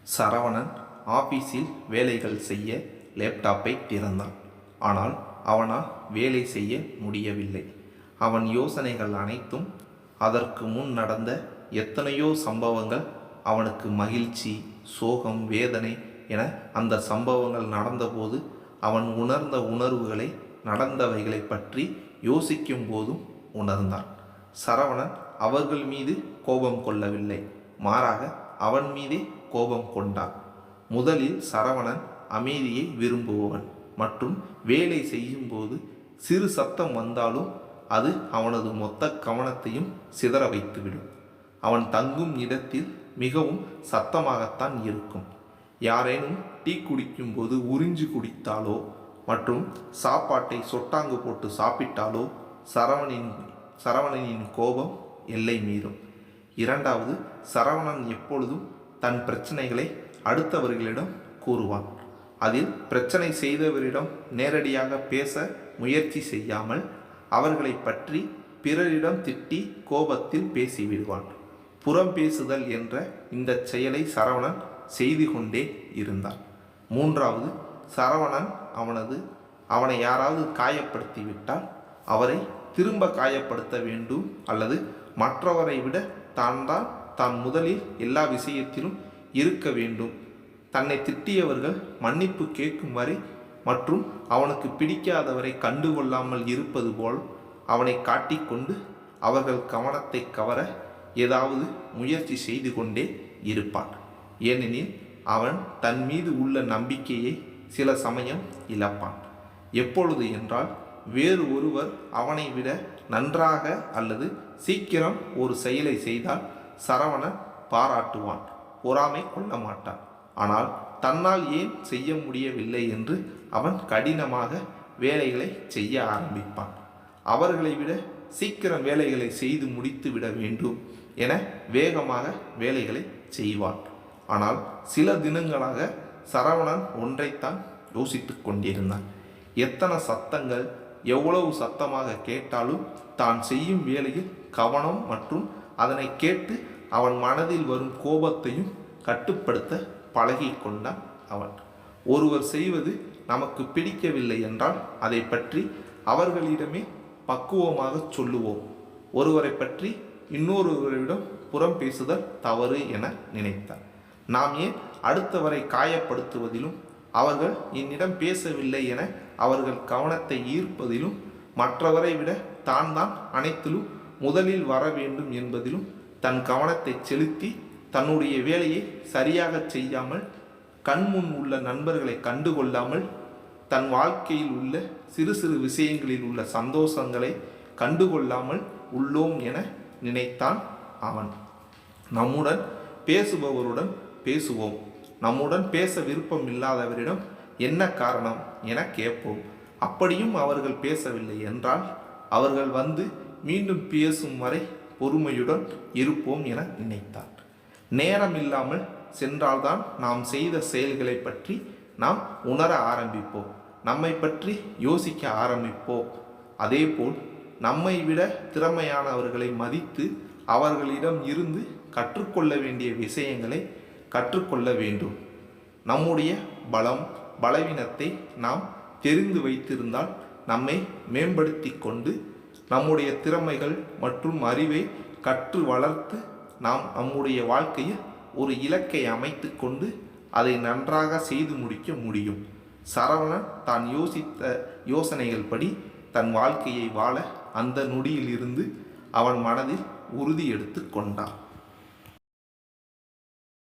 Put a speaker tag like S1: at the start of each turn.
S1: சரவணன் ஆபீஸில் வேலைகள் செய்ய லேப்டாப்பை திறந்தான். ஆனால் அவனால் வேலை செய்ய முடியவில்லை. அவன் யோசனைகள் அனைத்தும் அதற்கு முன் நடந்த எத்தனையோ சம்பவங்கள் அவனுக்கு மகிழ்ச்சி, சோகம், வேதனை என அந்த சம்பவங்கள் நடந்தபோது அவன் உணர்ந்த உணர்வுகளை, நடந்தவைகளை பற்றி யோசிக்கும் போதும் உணர்ந்தான். சரவணன் அவர்கள் மீது கோபம் கொள்ளவில்லை, மாறாக அவன் மீதே கோபம் கொண்டான். முதலில் சரவணன் அமைதியை விரும்புபவன் மற்றும் வேலை செய்யும்போது சிறு சத்தம் வந்தாலும் அது அவனது மொத்த கவனத்தையும் சிதற வைத்துவிடும். அவன் தங்கும் இடத்தில் மிகவும் சத்தமாகத்தான் இருக்கும். யாரேனும் டீ குடிக்கும்போது உறிஞ்சு குடித்தாலோ மற்றும் சாப்பாட்டை சொட்டாங்கு போட்டு சாப்பிட்டாலோ சரவணனின் கோபம் எல்லை மீறும். இரண்டாவது, சரவணன் எப்பொழுதும் தன் பிரச்சனைகளை அடுத்தவர்களிடம் கூறுவான். அதில் பிரச்சனை செய்தவரிடம் நேரடியாக பேச முயற்சி செய்யாமல் அவர்களை பற்றி பிறரிடம் திட்டி கோபத்தில் பேசிவிடுவான். புறம் பேசுதல் என்ற இந்த செயலை சரவணன் செய்து கொண்டே இருந்தான். மூன்றாவது, சரவணன் அவனை யாராவது காயப்படுத்திவிட்டால் அவரை திரும்ப காயப்படுத்த வேண்டும் அல்லது மற்றவரை விட தான் முதலில் எல்லா விஷயத்திலும் இருக்க வேண்டும். தன்னை திட்டியவர்கள் மன்னிப்பு கேட்கும் வரை மற்றும் அவனுக்கு பிடிக்காதவரை கண்டுகொள்ளாமல் இருப்பது போல் அவனை காட்டிக்கொண்டு அவர்கள் கவனத்தை கவர ஏதாவது முயற்சி செய்து கொண்டே இருப்பான். ஏனெனில் அவன் தன் மீது உள்ள நம்பிக்கையை சில சமயம் இழப்பான். எப்பொழுது என்றால், வேறு ஒருவர் அவனை விட நன்றாக அல்லது சீக்கிரம் ஒரு செயலை செய்தால் சரவணன் பாராட்டுவான், பொறாமை கொள்ள மாட்டான். ஆனால் தன்னால் ஏன் செய்ய முடியவில்லை என்று அவன் கடினமாக வேலைகளை செய்ய ஆரம்பிப்பான். அவர்களை விட சீக்கிரம் வேலைகளை செய்து முடித்து விட வேண்டும் என வேகமாக வேலைகளை செய்வான். ஆனால் சில தினங்களாக சரவணன் ஒன்றைத்தான் யோசித்து கொண்டிருந்தான். எத்தனை சத்தங்கள் எவ்வளவு சத்தமாக கேட்டாலும் தான் செய்யும் வேலையில் கவனம் மற்றும் அதனை கேட்டு அவன் மனதில் வரும் கோபத்தையும் கட்டுப்படுத்த பழகி கொண்டான் அவன். ஒருவர் செய்வது நமக்கு பிடிக்கவில்லை என்றால் அதை பற்றி அவர்களிடமே பக்குவமாக சொல்லுவோம். ஒருவரை பற்றி இன்னொருவரிடம் புறம் பேசுதல் தவறு என நினைத்தார். நாம் ஏன் அடுத்தவரை காயப்படுத்துவதிலும் அவர்கள் என்னிடம் பேசவில்லை என அவர்கள் கவனத்தை ஈர்ப்பதிலும் மற்றவரை விட தான் அனைத்திலும் முதலில் வர வேண்டும் என்பதிலும் தன் கவனத்தை செலுத்தி தன்னுடைய வேலையை சரியாக செய்யாமல், கண்முன் உள்ள நண்பர்களை கண்டுகொள்ளாமல், தன் வாழ்க்கையில் உள்ள சிறு சிறு விஷயங்களில் உள்ள சந்தோஷங்களை கண்டுகொள்ளாமல் உள்ளோம் என நினைத்தான் அவன். நம்முடன் பேசுபவருடன் பேசுவோம், நம்முடன் பேச விருப்பம் இல்லாதவரிடம் என்ன காரணம் என கேட்போம். அப்படியும் அவர்கள் பேசவில்லை என்றால் அவர்கள் வந்து மீண்டும் பேசும் வரை பொறுமையுடன் இருப்போம் என நினைத்தார். நேரம் இல்லாமல் சென்றால்தான் நாம் செய்த செயல்களை பற்றி நாம் உணர ஆரம்பிப்போம், நம்மை பற்றி யோசிக்க ஆரம்பிப்போம். அதேபோல் நம்மை விட திறமையானவர்களை மதித்து அவர்களிடம் இருந்து கற்றுக்கொள்ள வேண்டிய விஷயங்களை கற்றுக்கொள்ள வேண்டும். நம்முடைய பலவீனத்தை நாம் தெரிந்து வைத்திருந்தால் நம்மை மேம்படுத்தி கொண்டு நம்முடைய திறமைகள் மற்றும் அறிவை கற்று வளர்த்து நாம் நம்முடைய வாழ்க்கையில் ஒரு இலக்கை அமைத்து கொண்டு அதை நன்றாக செய்து முடிக்க முடியும். சரவணன் தான் யோசித்த யோசனைகள் படி தன் வாழ்க்கையை வாழ அந்த நொடியில் இருந்து அவன் மனதில் உறுதி எடுத்து கொண்டான்.